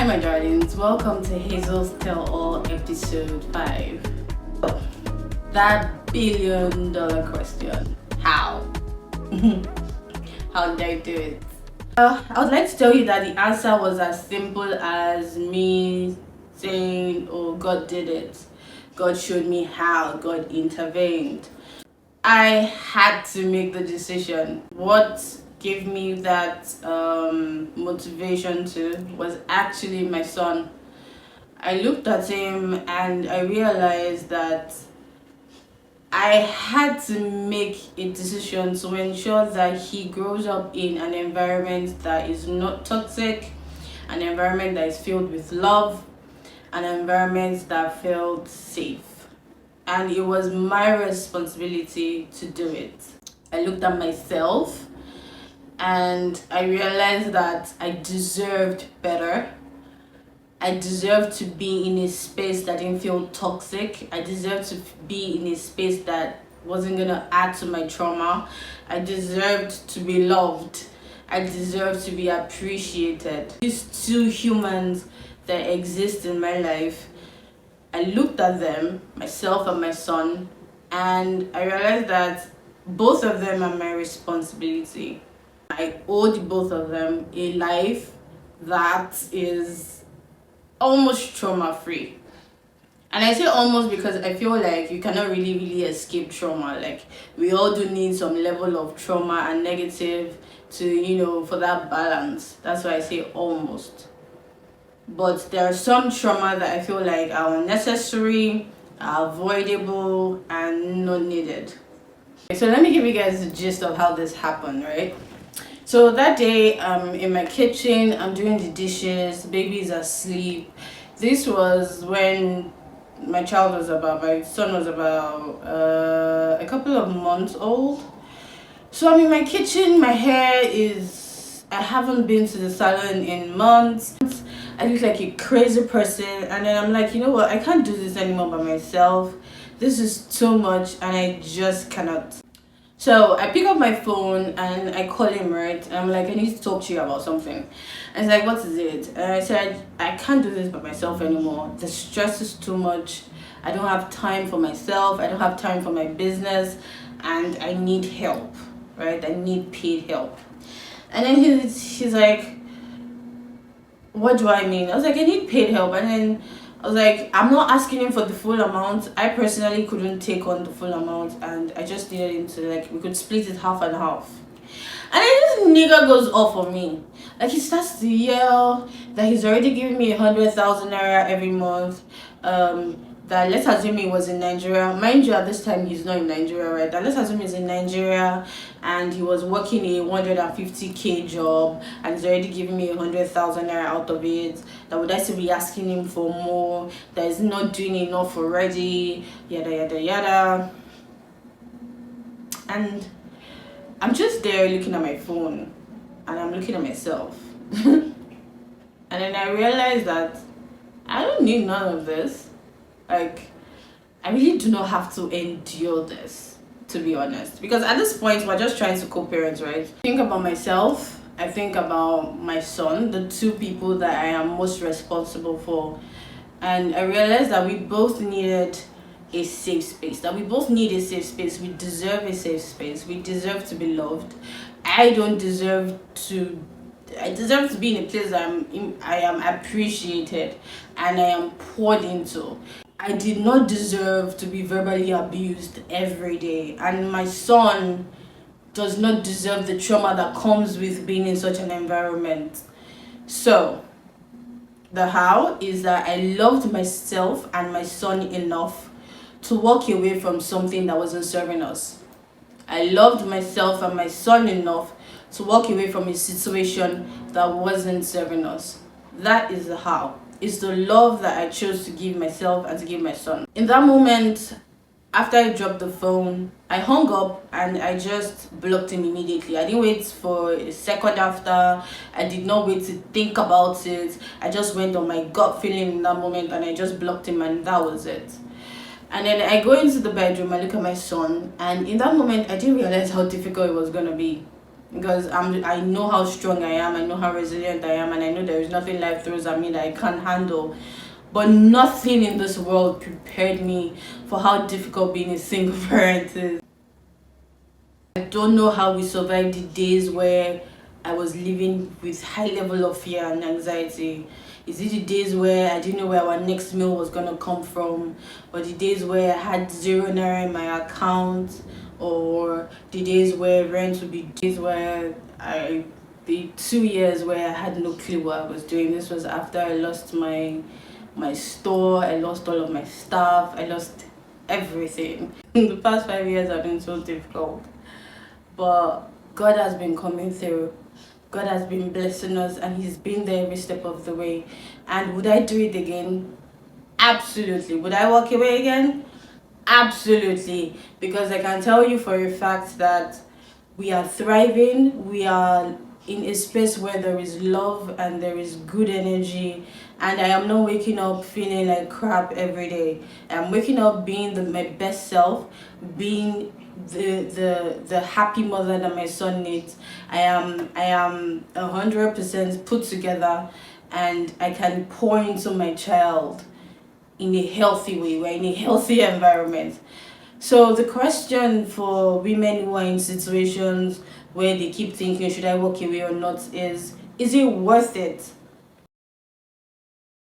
Hi my darlings, welcome to Hazel's Tell All episode 5. That $1 billion question. How? How did I do it? I would like to tell you that the answer was as simple as me saying, oh, God did it. God showed me how. God intervened. I had to make the decision. What gave me that motivation to was actually my son. I looked at him and I realized that I had to make a decision to ensure that he grows up in an environment that is not toxic, an environment that is filled with love, an environment that felt safe. And it was my responsibility to do it. I looked at myself and I realized that I deserved better. I deserved to be in a space that didn't feel toxic. I deserved to be in a space that wasn't gonna add to my trauma. I deserved to be loved. I deserved to be appreciated. These two humans that exist in my life, I looked at them, myself and my son, and I realized that both of them are my responsibility. I owed both of them a life that is almost trauma-free. And I say almost because I feel like you cannot really escape trauma. Like, we all do need some level of trauma and negative to, for that balance. That's why I say almost. But there are some trauma that I feel like are unnecessary, are avoidable, and not needed. So let me give you guys the gist of how this happened, right? So that day, in my kitchen, I'm doing the dishes, the baby's asleep. This was when my son was about a couple of months old. So I'm in my kitchen, my hair is, I haven't been to the salon in months. I look like a crazy person, and then I'm like, you know what, I can't do this anymore by myself. This is too much and I just cannot. So I pick up my phone and I call him, right? And I'm like, I need to talk to you about something. And he's like, what is it? And I said, I can't do this by myself anymore. The stress is too much. I don't have time for myself. I don't have time for my business. And I need help, right? I need paid help. And then he's like, what do I mean? I was like, I need paid help. And then I was like, I'm not asking him for the full amount. I personally couldn't take on the full amount, and I just needed him to, like, we could split it half and half. And then this nigga goes off on me. Like, he starts to yell that he's already giving me 100,000 naira every month. That let's assume he was in Nigeria. Mind you, at this time he's not in Nigeria, right? That let's assume he's in Nigeria and he was working a 150k job and he's already giving me 100,000 naira out of it. That would I still be asking him for more? That is not doing enough already. Yada yada yada. And I'm just there looking at my phone and I'm looking at myself. And then I realized that I don't need none of this. Like, I really do not have to endure this, to be honest. Because at this point, we're just trying to co-parent, right? I think about myself. I think about my son, the two people that I am most responsible for. And I realized that we both needed a safe space. That we both need a safe space. We deserve a safe space. We deserve to be loved. I deserve to be in a place that I am appreciated and I am poured into. I did not deserve to be verbally abused every day, and my son does not deserve the trauma that comes with being in such an environment. So the how is that I loved myself and my son enough to walk away from something that wasn't serving us. I loved myself and my son enough to walk away from a situation that wasn't serving us. That is the how. It's the love that I chose to give myself and to give my son. In that moment, after I dropped the phone, I hung up and I just blocked him immediately. I didn't wait for a second after. I did not wait to think about it. I just went on my gut feeling in that moment and I just blocked him, and that was it. And then I go into the bedroom, I look at my son, and in that moment I didn't realize how difficult it was going to be. because I know how strong I am, I know how resilient I am, and I know there is nothing life throws at me that I can't handle. But nothing in this world prepared me for how difficult being a single parent is. I don't know how we survived the days where I was living with high level of fear and anxiety. Is it the days where I didn't know where our next meal was gonna come from, or the days where I had 0 naira in my account, or the days where rent would be days where the 2 years where I had no clue what I was doing. This was after I lost my store, I lost all of my stuff, I lost everything. The past 5 years have been so difficult. But God has been coming through. God has been blessing us, and He's been there every step of the way. And would I do it again? Absolutely. Would I walk away again? Absolutely. Because I can tell you for a fact that we are thriving, we are in a space where there is love and there is good energy, and I am not waking up feeling like crap every day. I'm waking up being my best self, being the happy mother that my son needs. I am 100% put together, and I can pour into my child in a healthy way. We're in a healthy environment. So the question for women who are in situations where they keep thinking, should I walk away or not, is it worth it?